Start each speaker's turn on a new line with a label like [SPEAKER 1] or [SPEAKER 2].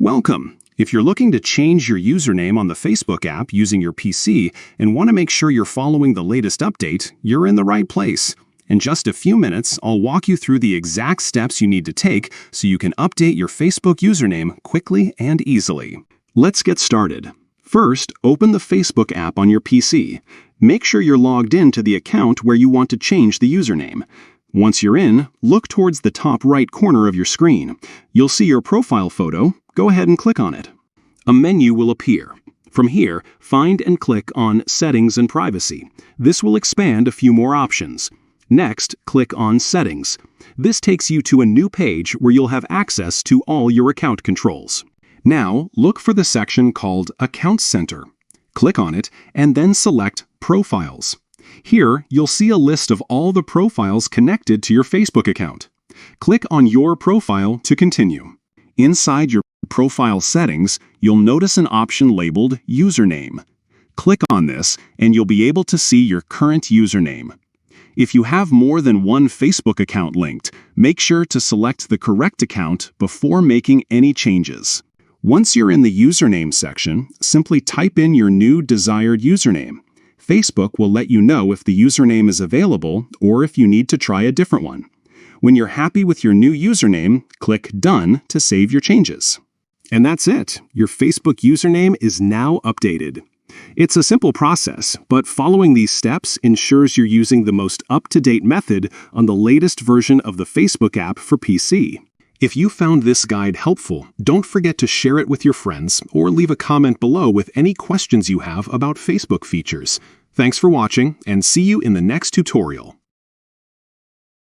[SPEAKER 1] Welcome! If you're looking to change your username on the Facebook app using your PC and want to make sure you're following the latest update, you're in the right place. In just a few minutes, I'll walk you through the exact steps you need to take so you can update your Facebook username quickly and easily. Let's get started. First, open the Facebook app on your PC. Make sure you're logged in to the account where you want to change the username. Once you're in, look towards the top right corner of your screen. You'll see your profile photo. Go ahead and click on it. A menu will appear. From here, find and click on Settings and Privacy. This will expand a few more options. Next, click on Settings. This takes you to a new page where you'll have access to all your account controls. Now, look for the section called Account Center. Click on it and then select Profiles. Here, you'll see a list of all the profiles connected to your Facebook account. Click on your profile to continue. Inside your profile settings, you'll notice an option labeled Username. Click on this and you'll be able to see your current username. If you have more than one Facebook account linked, make sure to select the correct account before making any changes. Once you're in the username section, simply type in your new desired username. Facebook will let you know if the username is available or if you need to try a different one. When you're happy with your new username, click Done to save your changes. And that's it. Your Facebook username is now updated. It's a simple process, but following these steps ensures you're using the most up-to-date method on the latest version of the Facebook app for PC. If you found this guide helpful, don't forget to share it with your friends or leave a comment below with any questions you have about Facebook features. Thanks for watching, and see you in the next tutorial.